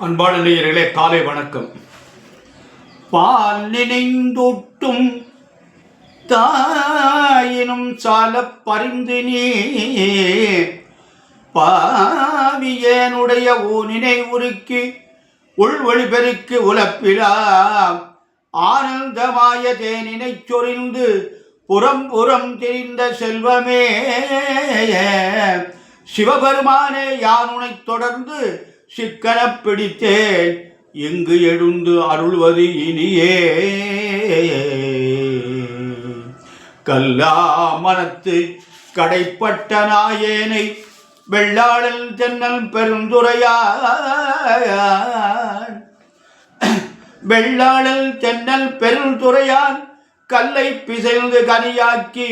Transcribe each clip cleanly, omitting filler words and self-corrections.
அன்பான நேயர்களே, காலை வணக்கம். பால் நினைந்தொட்டும் தாயினும் சால பரிந்தினே பாவியனுடைய ஊனினை உருக்கி உள்வழி பெருக்கு உலப்பிலா ஆனந்தமாய தேனினை சொரிந்து புறம் புறம் தெரிந்த செல்வமே சிவபெருமானே, யானுனை தொடர்ந்து சிக்கனப் பிடித்தேன் எங்கு எழுந்து அருள்வது இனியே. கல்லா மனத்து கடைப்பட்ட நாயேனை வெள்ளாளல் தென்னல் பெருந்துரையான் வெள்ளாளல் தென்னல் பெருந்துரையான் கல்லை பிசைந்து கனியாக்கி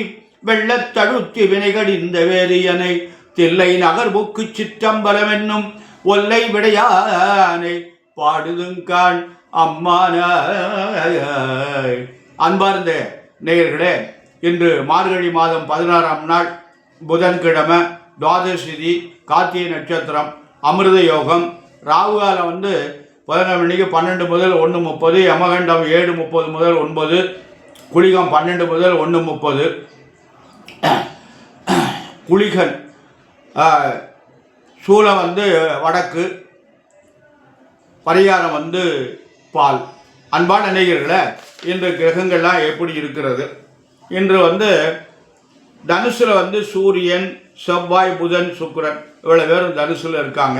வெள்ளத்தழுத்தி வினைகடிந்த வேதியனை தில்லை நகர்புக்கு சிற்றம்பலம் என்னும் ஒல்லை விடையானை பாடுதுங்கான் அம்மானாய். அன்பார்ந்த நேயர்களே, இன்று மார்கழி மாதம் 16ஆம் நாள் புதன்கிழமை, துவாதசி, கார்த்திகை நட்சத்திரம், அமிர்த யோகம். ராகு காலம் 11 மணிக்கு 12 முதல் 1:30, யமகண்டம் 7:30 முதல் 9, குளிகம் 12 முதல் 1:30. குளிகன் சூலம் வடக்கு, பரிகாரம் பால். அன்பான நேயர்களே, இன்று கிரகங்கள்லாம் எப்படி இருக்கிறது? இன்று தனுசில் சூரியன், செவ்வாய், புதன், சுக்கிரன் இவ்வளோ பேரும் தனுசில் இருக்காங்க.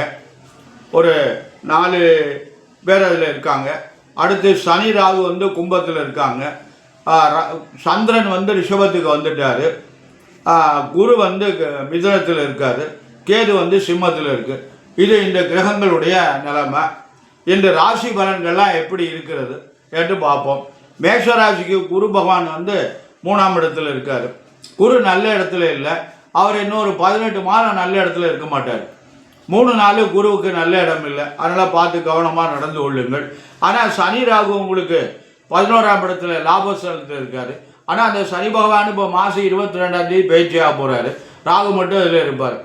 ஒரு 4 பேர் அதில் இருக்காங்க. அடுத்து சனி, ராகு கும்பத்தில் இருக்காங்க. சந்திரன் ரிஷபத்துக்கு வந்துட்டார். குரு மிதுனத்தில் இருக்காரு. கேது சிம்மத்தில் இருக்குது. இது இந்த கிரகங்களுடைய நிலைமை. இந்த ராசி பலன்கள்லாம் எப்படி இருக்கிறது என்று பார்ப்போம். மேஷ ராசிக்கு குரு பகவான் 3ஆம் இடத்துல இருக்கார். குரு நல்ல இடத்துல இல்லை. அவர் இன்னொரு 18 மாதம் நல்ல இடத்துல இருக்க மாட்டார். 3 நாள் குருவுக்கு நல்ல இடம் இல்லை. அதனால் பார்த்து கவனமாக நடந்து கொள்ளுங்கள். ஆனால் சனி, ராகு உங்களுக்கு 11ஆம் இடத்துல லாபஸ்தலத்தில் இருக்கார். ஆனால் அந்த சனி பகவான் இப்போ மாதம் 22ஆம் தேதி பயிற்சியாக போகிறாரு. ராகு மட்டும் அதில் இருப்பார்.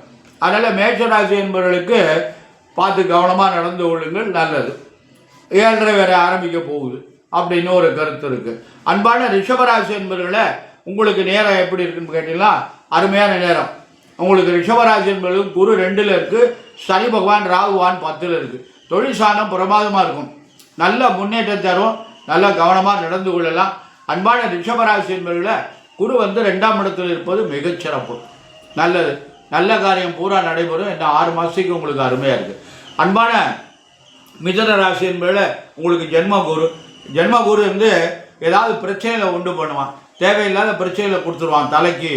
அதனால் மேஷராசி என்பவர்களுக்கு பார்த்து கவனமாக நடந்து கொள்ளுங்கள், நல்லது. 7:30 வேறு ஆரம்பிக்க போகுது அப்படின்னு ஒரு கருத்து இருக்குது. அன்பான ரிஷபராசி என்பவர்களை உங்களுக்கு நேரம் எப்படி இருக்குன்னு கேட்டீங்கன்னா, அருமையான நேரம். உங்களுக்கு ரிஷபராசி என்பவர்களுக்கு குரு 2ல் இருக்குது. சனி பகவான், ராகுவான் 10ல் இருக்குது. தொழில் சாணம் பிரமாதமாக இருக்கும். நல்ல முன்னேற்றம் தரும். நல்ல கவனமாக நடந்து கொள்ளலாம். அன்பான ரிஷபராசி என்பவர்களை குரு 2ஆம் இடத்தில் இருப்பது மிகச்சிறப்பு, நல்லது. நல்ல காரியம் பூரா நடைபெறும். இந்த 6 மாதத்துக்கு உங்களுக்கு அருமையாக இருக்குது. அன்பான மிதுன ராசி என்பதில் உங்களுக்கு ஜென்மகுரு ஏதாவது பிரச்சனைகளை உண்டு பண்ணுவான். தேவையில்லாத பிரச்சனைகளை கொடுத்துருவான். தலைக்கு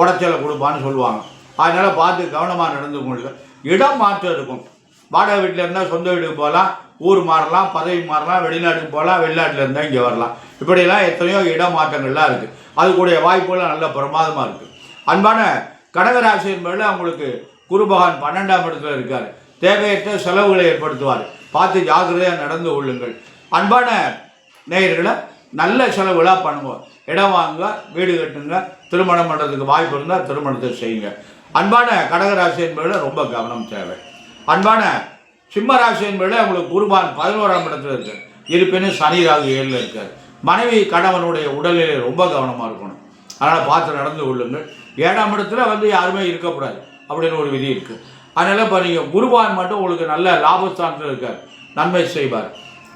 உடச்சலை கொடுப்பான்னு சொல்லுவாங்க. அதனால் பார்த்து கவனமாக நடந்து கொள்ளுங்க. இடம் மாற்றம் இருக்கும். வாடகை வீட்டில் இருந்தால் சொந்த வீட்டுக்கு போகலாம், ஊர் மாறலாம், பதவி மாறலாம், வெளிநாட்டுக்கு போகலாம், வெளிநாட்டில் இருந்தால் இங்கே வரலாம். இப்படியெல்லாம் எத்தனையோ இடம் மாற்றங்கள்லாம் இருக்குது. அதுக்குடைய வாய்ப்புகள்லாம் நல்ல பிரமாதமாக இருக்குது. அன்பான கடகராசி என்பதில் உங்களுக்கு குரு பகவான் 12ஆம் இடத்துல இருக்கார். தேவையற்ற செலவுகளை ஏற்படுத்துவார். பார்த்து ஜாக்கிரதையாக நடந்து கொள்ளுங்கள். அன்பான நேயர்களை நல்ல செலவுகளாக பண்ணுவோம். இடம் வாங்க, வீடு கட்டுங்க, திருமணம் பண்ணுறதுக்கு வாய்ப்பு இருந்தால் திருமணத்தை செய்யுங்க. அன்பான கடகராசி என்பதில் ரொம்ப கவனம் தேவை. அன்பான சிம்ம ராசி என்பதில் உங்களுக்கு குருபான் 11ஆம் இடத்துல இருக்கார். இருப்பினும் சனி, ராகு 7ல் இருக்கார். மனைவி கணவனுடைய உடல்நிலை ரொம்ப கவனமாக இருக்கணும். அதனால் பார்த்து நடந்து கொள்ளுங்கள். 7ஆம் இடத்துல யாருமே இருக்கக்கூடாது அப்படின்னு ஒரு விதி இருக்குது. அதனால் இப்போ நீங்கள் குருபான் மட்டும் உங்களுக்கு நல்ல லாபஸ்தானத்தில் இருக்கார், நன்மை செய்வார்.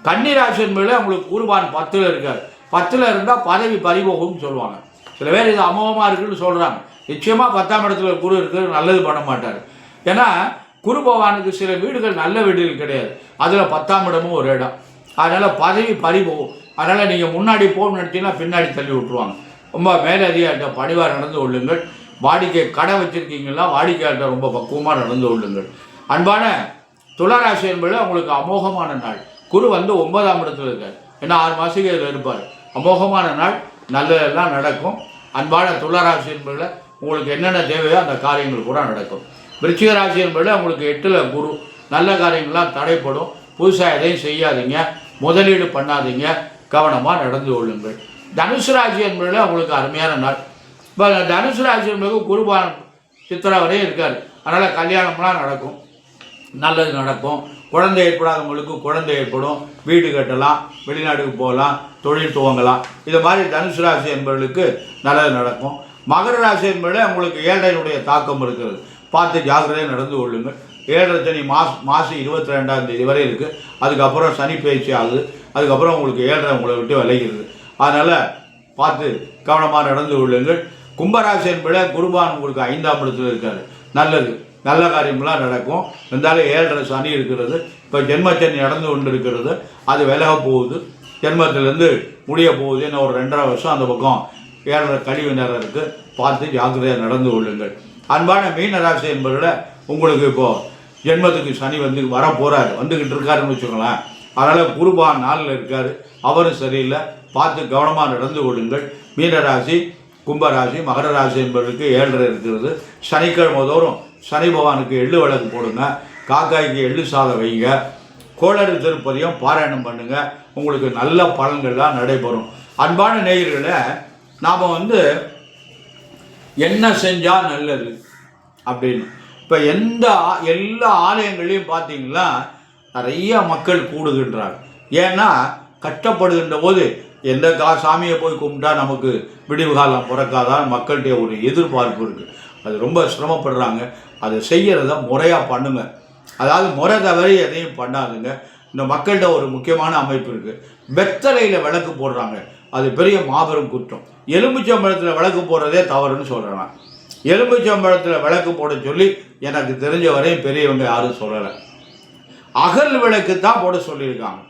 கன்னிராசி என்பதில் உங்களுக்கு குருபான் 10ல் இருக்கார். 10ல் இருந்தால் பதவி பறிபோகும்னு சொல்லுவாங்க. சில பேர் இது அமோகமாக இருக்குதுன்னு சொல்கிறாங்க. நிச்சயமாக 10ஆம் இடத்துல குரு இருக்கிறது நல்லது பண்ண மாட்டார். ஏன்னா குரு பகவானுக்கு சில வீடுகள் நல்ல வீடுகள் கிடையாது. அதில் 10ஆம் இடமும் ஒரு இடம். அதனால் பதவி பறிபோகும். அதனால் நீங்கள் முன்னாடி போகணும்னு நினச்சிங்கன்னா பின்னாடி தள்ளி விட்டுருவாங்க. ரொம்ப மேலதிகாரிட்ட பணிவாக நடந்து கொள்ளுங்கள். வாடிக்கை கடை வச்சுருக்கீங்களா, வாடிக்கையாளர்கிட்ட ரொம்ப பக்குவமாக நடந்து கொள்ளுங்கள். அன்பான துளாராசி என்பதில் உங்களுக்கு அமோகமான நாள். குரு 9ஆம் இடத்துல இருக்கார். ஏன்னா 6 மாதத்துக்கு இதில் இருப்பார். அமோகமான நாள், நல்லதெல்லாம் நடக்கும். அன்பான துளாராசி என்பதில் உங்களுக்கு என்னென்ன தேவையோ அந்த காரியங்கள் கூட நடக்கும். விருச்சிக ராசி என்பதில் உங்களுக்கு 8ல் குரு. நல்ல காரியங்கள்லாம் தடைப்படும். புதுசாக எதையும் செய்யாதீங்க, முதலீடு பண்ணாதீங்க, கவனமாக நடந்து கொள்ளுங்கள். தனுசு ராசி என்பதில் உங்களுக்கு அருமையான நாள். இப்போ தனுசு ராசி என்பது குருபான் சித்திரை வரையும் இருக்கார். அதனால் கல்யாணம்லாம் நடக்கும், நல்லது நடக்கும். குழந்தை ஏற்படாதவங்களுக்கு குழந்தை ஏற்படும், வீடு கட்டலாம், வெளிநாட்டுக்கு போகலாம், தொழில் துவங்கலாம். இது மாதிரி தனுசு ராசி என்பவர்களுக்கு நல்லது நடக்கும். மகர ராசி என்பதில் உங்களுக்கு ஏழரையினுடைய தாக்கம் இருக்கிறது, பார்த்து ஜாக்கிரதையாக நடந்து கொள்ளுங்கள். 7 சனி மாதம் 22ஆம் தேதி வரை இருக்குது. அதுக்கப்புறம் சனி பயிற்சி ஆகுது. அதுக்கப்புறம் உங்களுக்கு 7 உங்களை விட்டு விலகிறது. அதனால் பார்த்து கவனமாக நடந்து கொள்ளுங்கள். கும்பராசி என்பது குருபான் உங்களுக்கு 5ஆம் இடத்துல இருக்காரு, நல்லது, நல்ல காரியம்லாம் நடக்கும். இருந்தாலும் 7 சனி இருக்கிறது. இப்போ ஜென்மச்சனி நடந்து கொண்டு இருக்கிறது, அது விலக போகுது, ஜென்மத்திலேருந்து முடிய போகுது. இன்னும் ஒரு 2.5 வருஷம் அந்த பக்கம் 7 கழிவு நேரம் இருக்குது, பார்த்து ஜாக்கிரதையாக நடந்து கொள்ளுங்கள். அன்பான மீனராசி என்பதில் உங்களுக்கு இப்போது ஜென்மத்துக்கு சனி வர போகிறாரு, வந்துக்கிட்டு இருக்காருன்னு வச்சுக்கோங்களேன். அதனால் குருபான் 4ல் இருக்கார், அவரும் சரியில்லை, பார்த்து கவனமாக நடந்து கொள்ளுங்கள். மீனராசி, கும்பராசி, மகர ராசி என்பதற்கு 7 இருக்கிறது. சனிக்கிழமை தோறும் சனி பகவானுக்கு எள்ளு விளக்கு போடுங்க, காக்காய்க்கு எள்ளு சாதம் வைங்க, கோளறு திருப்பதியும் பாராயணம் பண்ணுங்க, உங்களுக்கு நல்ல பலன்கள்லாம் நடைபெறும். அன்பான நேயர்களை, நாம் என்ன செஞ்சால் நல்லது அப்படின்னு இப்போ எல்லா ஆலயங்களையும் பார்த்தீங்கன்னா நிறைய மக்கள் கூடுகின்றாங்க. ஏன்னா கஷ்டப்படுகின்ற போது எந்த சாமியை போய் கும்பிட்டா நமக்கு விடிவு காலம் பிறக்காதான் மக்கள்கிட்ட ஒரு எதிர்பார்ப்பு இருக்குது. அது ரொம்ப சிரமப்படுறாங்க. அதை செய்கிறத முறையாக பண்ணுங்க. அதாவது முறை தவறி எதையும் பண்ணாதுங்க. இந்த மக்கள்கிட்ட ஒரு முக்கியமான அமைப்பு இருக்குது. வெத்தலையில் விளக்கு போடுறாங்க, அது பெரிய மாபெரும் குற்றம். எலுமிச்சம்பழத்தில் விளக்கு போடுறதே தவறுன்னு சொல்கிறாங்க. எலுமிச்சம்பழத்தில் விளக்கு போட சொல்லி எனக்கு தெரிஞ்ச வரையும் பெரியவங்க யாரும் சொல்லலை. அகல் விளக்கு தான் போட சொல்லியிருக்காங்க.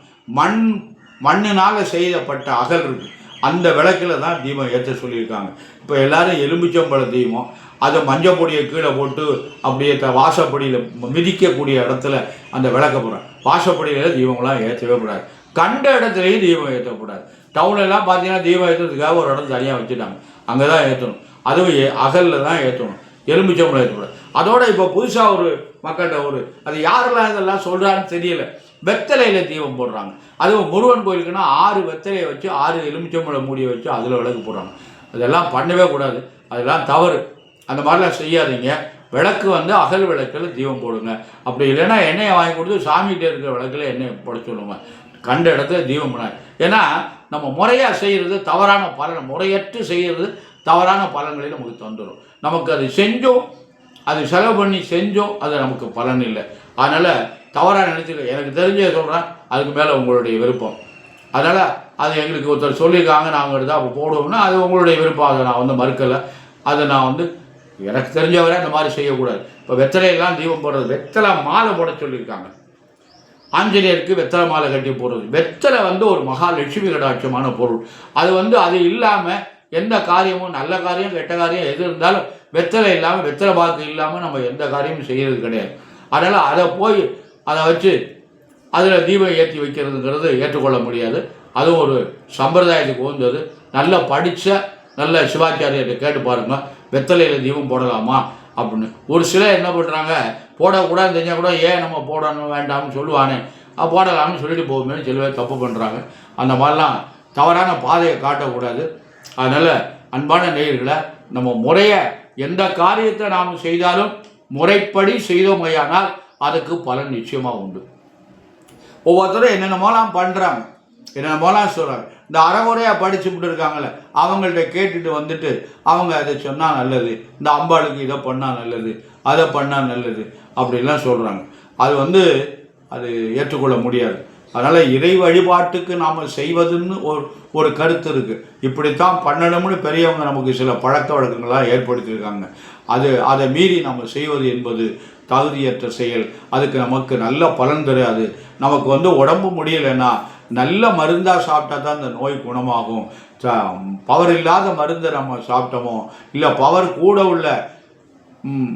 மண்ணினால் செய்யப்பட்ட அகல் இருக்குது, அந்த விளக்கில் தான் தீபம் ஏற்ற சொல்லியிருக்காங்க. இப்போ எல்லாரும் எலுமிச்சம்பழ தீபம், அதை மஞ்சள் பொடியை கீழே போட்டு அப்படியே வாசப்படியில் மிதிக்கக்கூடிய இடத்துல அந்த விளக்க போகிறாங்க. வாசப்படியில் தீபங்களாம் ஏற்றவே கூடாது, கண்ட இடத்துலையும் தீபம் ஏற்றக்கூடாது. டவுன்லாம் பார்த்தீங்கன்னா தீபம் ஏற்றுறதுக்காக ஒரு இடம் தனியாக வச்சுட்டாங்க, அங்கே தான் ஏற்றணும். அதுவும் அகலில் தான் ஏற்றணும், எலுமிச்சம்பழம் ஏற்றக்கூடாது. அதோட இப்போ புதுசாக ஒரு மக்கள்கிட்ட அது யாரெல்லாம் இதெல்லாம் சொல்கிறான்னு தெரியல, வெத்தலையில் தீபம் போடுறாங்க. அதுவும் முருகன் கோயிலுக்குன்னா 6 வெத்தலையை வச்சு 6 எலுமிச்சம்பழம் மூடியை வச்சு அதில் விளக்கு போடுறாங்க. அதெல்லாம் பண்ணவே கூடாது, அதெல்லாம் தவறு. அந்த மாதிரிலாம் செய்யாதீங்க. விளக்கு அகல் விளக்கில் தீபம் போடுங்க. அப்படி இல்லைன்னா எண்ணெயை வாங்கி கொடுத்து சாமிகிட்டே இருக்கிற விளக்கில் எண்ணெயை போட சொல்லுங்க, கண்ட இடத்துல தீபம் பண்ணாங்க. ஏன்னா நம்ம முறையாக செய்கிறது தவறான பலன், முறையற்று செய்கிறது தவறான பலன்களை நமக்கு தந்துடும். நமக்கு அது செஞ்சோம், அது செலவு பண்ணி செஞ்சோம், அது நமக்கு பலன் இல்லை. அதனால் தவறாக நினச்சிக்க, எனக்கு தெரிஞ்சதை சொல்கிறேன், அதுக்கு மேலே உங்களுடைய விருப்பம். அதனால் அது எங்களுக்கு ஒருத்தர் சொல்லியிருக்காங்க, நாங்கள் எடுத்தால் அப்போ போடுவோம்னா அது உங்களுடைய விருப்பம், அதை நான் மறுக்கலை. அதை நான் எனக்கு தெரிஞ்சவரை அந்த மாதிரி செய்யக்கூடாது. இப்போ வெத்தலையெல்லாம் தீபம் போடுறது, வெத்தலை மாலை போட சொல்லியிருக்காங்க. ஆஞ்சநேயருக்கு வெத்தலை மாலை கட்டி போடுறது. வெத்தலை ஒரு மகாலட்சுமி கடாட்சமான பொருள். அது அது இல்லாமல் எந்த காரியமும், நல்ல காரியம் கெட்ட காரியம் எது இருந்தாலும் வெத்தலை இல்லாமல், வெத்தலை பாக்கு இல்லாமல் நம்ம எந்த காரியமும் செய்கிறது கிடையாது. அதனால் அதை வச்சு அதில் தீபம் ஏற்றி வைக்கிறதுங்கிறது ஏற்றுக்கொள்ள முடியாது. அதுவும் ஒரு சம்பிரதாயத்துக்கு உகந்தது. நல்லா படித்த நல்ல சிவாச்சாரியர்கிட்ட கேட்டு பாருங்கள், வெத்தலையில் தீபம் போடலாமா அப்படின்னு. ஒரு சிலர் என்ன பண்ணுறாங்க, போடக்கூடாதுன்னு தெரிஞ்சால் கூட ஏன் நம்ம போடணும் வேண்டாம்னு சொல்லுவானே, போடலாம்னு சொல்லிட்டு போகுமேனு சில பேர் தப்பு பண்ணுறாங்க. அந்த மாதிரிலாம் தவறான பாதையை காட்டக்கூடாது. அதனால் அன்பான நேயர்களை, நம்ம முறையை எந்த காரியத்தை நாம் செய்தாலும் முறைப்படி செய்தோமையானால் அதுக்கு பலன் நிச்சயமாக உண்டு. ஒவ்வொருத்தரும் என்னென்னமோலாம் பண்ணுறாங்க, என்னென்னமோலாம் சொல்கிறாங்க. இந்த அறகுறையாக படிச்சுக்கிட்டு இருக்காங்களே, அவங்கள்ட்ட கேட்டுட்டு அவங்க அதை சொன்னால் நல்லது, இந்த அம்பாளுக்கு இதை பண்ணால் நல்லது, அதை பண்ணால் நல்லது அப்படின்லாம் சொல்கிறாங்க. அது ஏற்றுக்கொள்ள முடியாது. அதனால் இறை வழிபாட்டுக்கு நாம் செய்வதுன்னு ஒரு கருத்து இருக்குது. இப்படித்தான் பண்ணணும்னு பெரியவங்க நமக்கு சில பழக்க வழக்கங்களாக ஏற்படுத்தியிருக்காங்க. அதை மீறி நம்ம செய்வது என்பது தகுதியற்ற செயல். அதுக்கு நமக்கு நல்ல பலன் தராது. நமக்கு உடம்பு முடியலைன்னா நல்ல மருந்தாக சாப்பிட்டா தான் இந்த நோய் குணமாகும். பவர் இல்லாத மருந்தை நம்ம சாப்பிட்டோமோ, இல்லை பவர் கூட உள்ள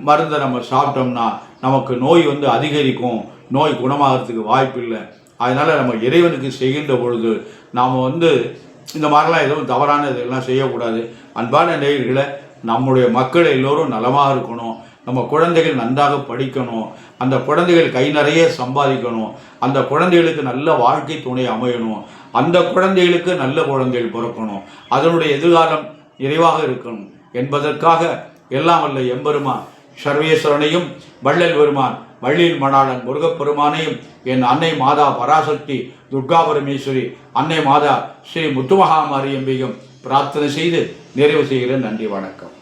மருந்தை நம்ம சாப்பிட்டோம்னா நமக்கு நோய் அதிகரிக்கும், நோய் குணமாகிறதுக்கு வாய்ப்பு இல்லை. அதனால் நம்ம இறைவனுக்கு செய்கின்ற பொழுது நாம் இந்த மாதிரிலாம் எதுவும் தவறான இதெல்லாம் செய்யக்கூடாது. அன்பான நேயர்களை, நம்முடைய மக்கள் எல்லோரும் நலமாக இருக்கணும், நம்ம குழந்தைகள் நன்றாக படிக்கணும், அந்த குழந்தைகள் கை நிறைய சம்பாதிக்கணும், அந்த குழந்தைகளுக்கு நல்ல வாழ்க்கை துணை அமையணும், அந்த குழந்தைகளுக்கு நல்ல குழந்தைகள் பிறக்கணும், அதனுடைய எதிர்காலம் நிறைவாக இருக்கணும் என்பதற்காக எல்லாம் வல்ல எம்பெருமான் சர்வேஸ்வரனையும் வள்ளல் பெருமான் வள்ளியில் மணாளன் முருகப்பெருமானையும் என் அன்னை மாதா பராசக்தி துர்கா பரமேஸ்வரி அன்னை மாதா ஸ்ரீ முத்துமகாமாரியம்பியும் பிரார்த்தனை செய்து நிறைவு செய்கிறேன். நன்றி, வணக்கம்.